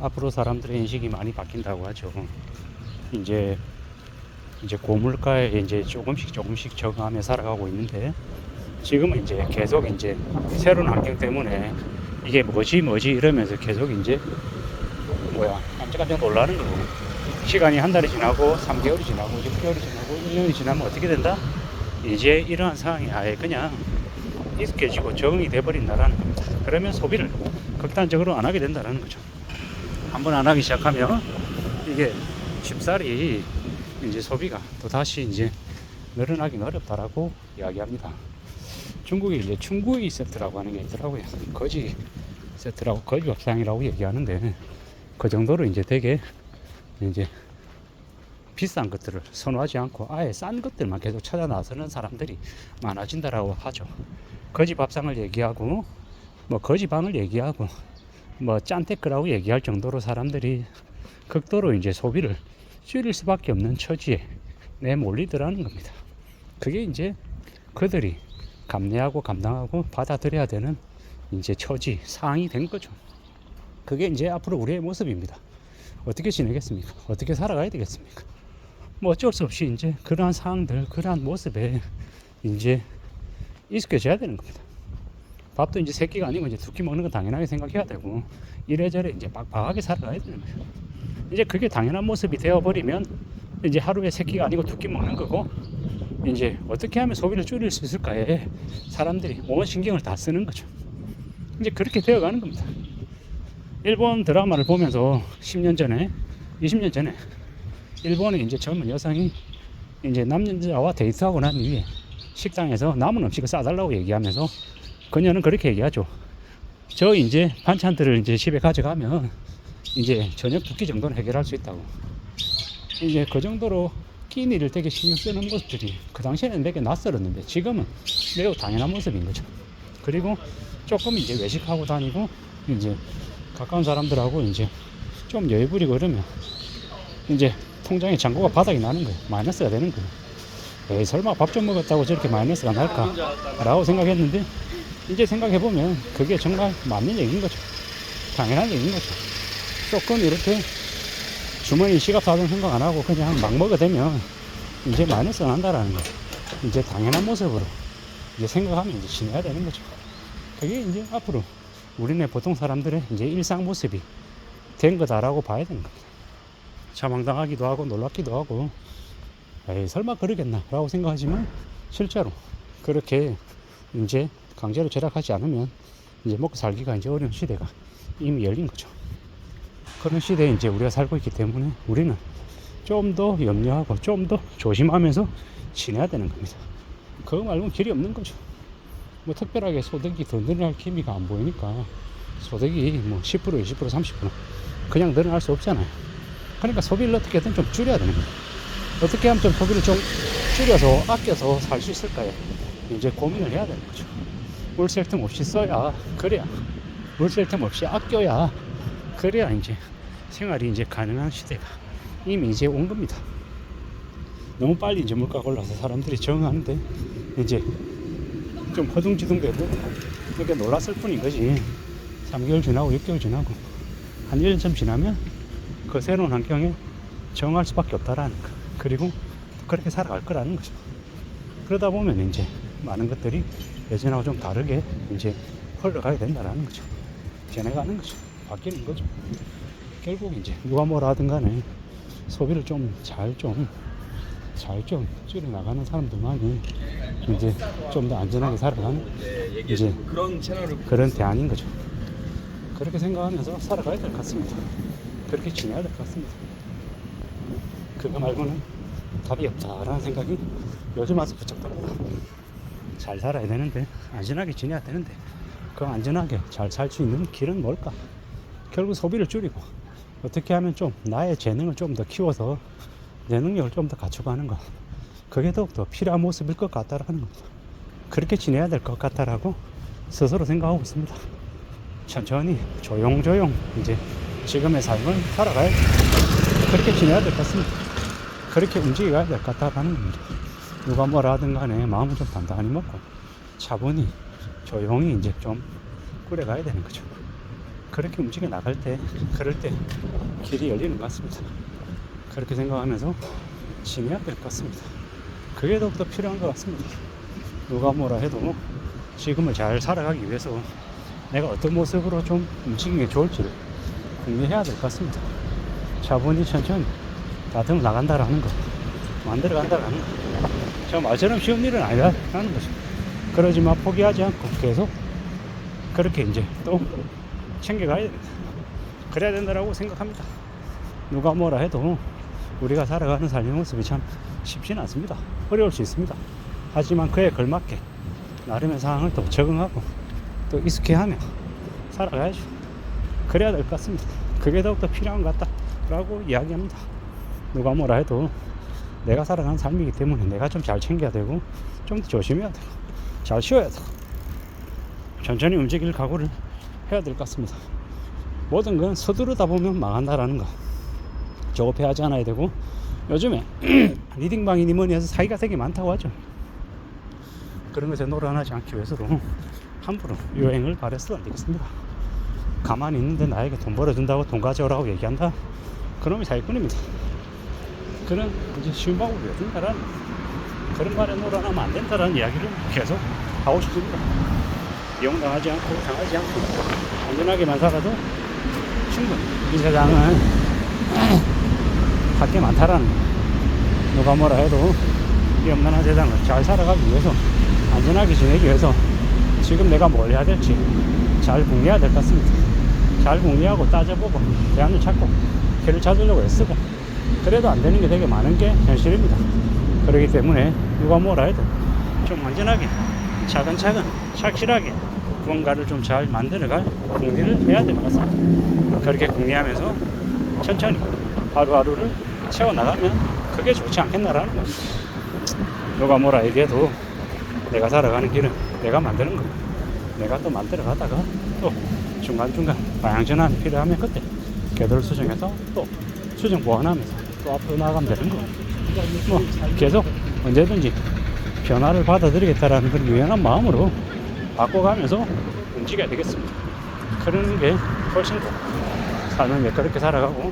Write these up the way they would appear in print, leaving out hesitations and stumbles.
앞으로 사람들의 인식이 많이 바뀐다고 하죠. 이제 고물가에 이제 조금씩 적응하며 살아가고 있는데, 지금은 이제 계속 이제 새로운 환경 때문에 이게 뭐지 이러면서 계속 이제 깜짝깜짝 놀라는 거고, 시간이 한 달이 지나고 3개월이 지나고 6개월이 지나고 1년이 지나면 어떻게 된다? 이제 이러한 상황이 아예 그냥 익숙해지고 적응이 돼버린다라는 겁니다. 그러면 소비를 극단적으로 안 하게 된다라는 거죠. 한번 안 하기 시작하면 이게 쉽사리 이제 소비가 또 다시 이제 늘어나긴 어렵다라고 이야기합니다. 중국에 이제 춘구이 세트라고 하는 게 있더라고요. 거지 세트라고, 거지 밥상이라고 얘기하는데, 그 정도로 이제 되게 이제 비싼 것들을 선호하지 않고 아예 싼 것들만 계속 찾아 나서는 사람들이 많아진다라고 하죠. 거지 밥상을 얘기하고 뭐 거지 방을 얘기하고 뭐 짠테크라고 얘기할 정도로 사람들이 극도로 이제 소비를 줄일 수밖에 없는 처지에 내몰리더라는 겁니다. 그게 이제 그들이 감내하고 감당하고 받아들여야 되는 이제 처지 상황이 된 거죠. 그게 이제 앞으로 우리의 모습입니다. 어떻게 지내겠습니까? 어떻게 살아가야 되겠습니까? 뭐 어쩔 수 없이 이제 그러한 상황들, 그러한 모습에 이제 익숙해져야 되는 겁니다. 밥도 이제 세 끼가 아니고 이제 두 끼 먹는 건 당연하게 생각해야 되고, 이래저래 이제 빡빡하게 살아가야 되는 거예요. 이제 그게 당연한 모습이 되어버리면 이제 하루에 세 끼가 아니고 두 끼 먹는 거고, 이제 어떻게 하면 소비를 줄일 수 있을까에 사람들이 온 신경을 다 쓰는 거죠. 이제 그렇게 되어가는 겁니다. 일본 드라마를 보면서 10년 전에, 20년 전에 일본의 이제 젊은 여성이 이제 남자와 데이트하고 난 이후에 식당에서 남은 음식을 싸달라고 얘기하면서 그녀는 그렇게 얘기하죠. 저 이제 반찬들을 이제 집에 가져가면 이제 저녁 두 끼 정도는 해결할 수 있다고. 이제 그 정도로 끼니를 되게 신경 쓰는 모습들이 그 당시에는 되게 낯설었는데 지금은 매우 당연한 모습인 거죠. 그리고 조금 이제 외식하고 다니고 이제 가까운 사람들하고 이제 좀 여유 부리고 이러면 이제 통장에 잔고가 바닥이 나는 거예요. 마이너스가 되는 거예요. 에이, 설마 밥 좀 먹었다고 저렇게 마이너스가 날까? 라고 생각했는데, 이제 생각해보면 그게 정말 맞는 얘기인 거죠. 당연한 얘기인 거죠. 조금 이렇게 주머니 시갑사정 생각 안 하고 그냥 막 먹어대면 이제 마이너스가 난다라는 거. 이제 당연한 모습으로 이제 생각하면 이제 지내야 되는 거죠. 그게 이제 앞으로 우리네 보통 사람들의 이제 일상 모습이 된 거다라고 봐야 되는 겁니다. 참 황당하기도 하고 놀랍기도 하고, 에이, 설마 그러겠나 라고 생각하지만 실제로 그렇게 이제 강제로 절약하지 않으면 이제 먹고 살기가 이제 어려운 시대가 이미 열린 거죠. 그런 시대에 이제 우리가 살고 있기 때문에 우리는 좀 더 염려하고 좀 더 조심하면서 지내야 되는 겁니다. 그거 말고는 길이 없는 거죠. 뭐 특별하게 소득이 더 늘어날 기미가 안 보이니까, 소득이 뭐 10%, 20%, 30% 그냥 늘어날 수 없잖아요. 그러니까 소비를 어떻게든 좀 줄여야 되는 거예요. 어떻게 하면 좀 소비를 좀 줄여서 아껴서 살 수 있을까요? 이제 고민을 해야 되는 거죠. 물 셀 틈 없이 써야, 그래야, 물 셀 틈 없이 아껴야, 그래야 이제 생활이 이제 가능한 시대가 이미 이제 온 겁니다. 너무 빨리 이제 물가가 올라서 사람들이 적응하는데 이제 좀 허둥지둥되고 이렇게 놀랐을 뿐인 거지. 3개월 지나고 6개월 지나고 한 1년쯤 지나면 그 새로운 환경에 적응할 수밖에 없다라는 거. 그리고 그렇게 살아갈 거라는 거죠. 그러다 보면 이제 많은 것들이 예전하고 좀 다르게 이제 흘러가야 된다라는 거죠. 변해가는 거죠. 바뀌는 거죠. 결국 이제 누가 뭐라 하든 간에 소비를 좀 잘 줄여 나가는 사람들만이 이제 좀 더 안전하게 살아가는 이제 그런 대안인 거죠. 그렇게 생각하면서 살아가야 될 것 같습니다. 그렇게 지내야 될 것 같습니다. 그거 말고는 답이 없다라는 생각이 요즘 와서 부쩍 듭니다. 잘 살아야 되는데, 안전하게 지내야 되는데, 그 안전하게 잘 살 수 있는 길은 뭘까? 결국 소비를 줄이고 어떻게 하면 좀 나의 재능을 좀 더 키워서 내 능력을 좀 더 갖춰가는 것, 그게 더욱더 필요한 모습일 것 같다라는 겁니다. 그렇게 지내야 될 것 같다라고 스스로 생각하고 있습니다. 천천히 조용조용 이제 지금의 삶을 살아가야 그렇게 지내야 될 것 같습니다. 그렇게 움직여야 될 것 같다라는 겁니다. 누가 뭐라 하든 간에 마음을 좀 단단히 먹고 차분히 조용히 이제 좀 꾸려가야 되는 거죠. 그렇게 움직여 나갈 때, 그럴 때 길이 열리는 것 같습니다. 그렇게 생각하면서 지내야 될 것 같습니다. 그게 더욱더 필요한 것 같습니다. 누가 뭐라 해도 지금을 잘 살아가기 위해서 내가 어떤 모습으로 좀 움직이는 게 좋을지를 궁리해야 될 것 같습니다. 차분히 천천히 다듬어 나간다라는 거, 만들어 간다라는 거, 저 말처럼 쉬운 일은 아니라는 거죠. 그러지만 포기하지 않고 계속 그렇게 이제 또 챙겨가야 됩니다. 그래야 된다라고 생각합니다. 누가 뭐라 해도 우리가 살아가는 삶의 모습이 참 쉽지는 않습니다. 어려울 수 있습니다. 하지만 그에 걸맞게 나름의 상황을 또 적응하고 또 익숙해하며 살아가야죠. 그래야 될 것 같습니다. 그게 더욱더 필요한 것 같다라고 이야기합니다. 누가 뭐라 해도 내가 살아가는 삶이기 때문에 내가 좀 잘 챙겨야 되고 좀 더 조심해야 되고 잘 쉬어야 되고 천천히 움직일 각오를 해야 될 것 같습니다. 모든 건 서두르다 보면 망한다라는 거 조급해하지 않아야 되고, 요즘에 리딩방이니 뭐니 해서 사기가 되게 많다고 하죠. 그런 것에 노란하지 않기 위해서도 함부로 유행을 발휘해서는 안 되겠습니다. 가만히 있는데 나에게 돈 벌어준다고 돈 가져오라고 얘기한다? 그놈이 사기꾼입니다. 그런 이제 쉬운 방법을 해준다라는 그런 말에 노란하면 안 된다라는 이야기를 계속 하고 싶습니다. 이용당하지 않고 당하지 않고 안전하게만 살아도 충분히 이 세상은 할 게 많다라는 거. 누가 뭐라 해도 이 엄난한 세상을 잘 살아가기 위해서, 안전하게 지내기 위해서 지금 내가 뭘 해야 될지 잘 궁리해야 될 것 같습니다. 잘 궁리하고 따져보고 대안을 찾고 길을 찾으려고 애쓰고, 그래도 안 되는 게 되게 많은 게 현실입니다. 그렇기 때문에 누가 뭐라 해도 좀 안전하게 차근차근 착실하게 무언가를 좀 잘 만들어갈 궁리를 해야 될 것 같습니다. 그렇게 궁리하면서 천천히 하루하루를 채워나가면 그게 좋지 않겠나라는 겁니다. 누가 뭐라 얘기해도 내가 살아가는 길은 내가 만드는 거예요. 내가 또 만들어 가다가 또 중간중간 방향전환이 필요하면 그때 궤도를 수정해서 또 수정 보완하면서 또 앞으로 나가면 되는 거예요. 뭐 계속 언제든지 변화를 받아들이겠다라는 그런 유연한 마음으로 바꿔가면서 움직여야 되겠습니다. 그러는 게 훨씬 더 삶을 매끄럽게 살아가고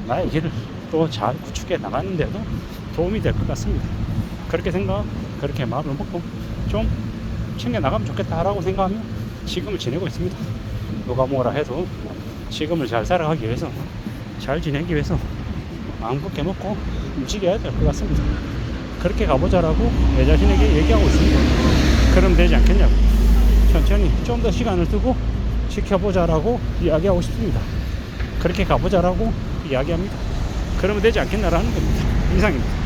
나의 길을 또 잘 구축해 나가는데도 도움이 될 것 같습니다. 그렇게 생각, 그렇게 마음을 먹고 좀 챙겨 나가면 좋겠다라고 생각하며 지금을 지내고 있습니다. 누가 뭐라 해도 지금을 잘 살아가기 위해서, 잘 지내기 위해서 마음 굳게 먹고 움직여야 될 것 같습니다. 그렇게 가보자라고 내 자신에게 얘기하고 있습니다. 그럼 되지 않겠냐고. 천천히 좀 더 시간을 두고 지켜보자라고 이야기하고 싶습니다. 그렇게 가보자라고 이야기합니다. 그러면 되지 않겠나라는 겁니다. 이상입니다.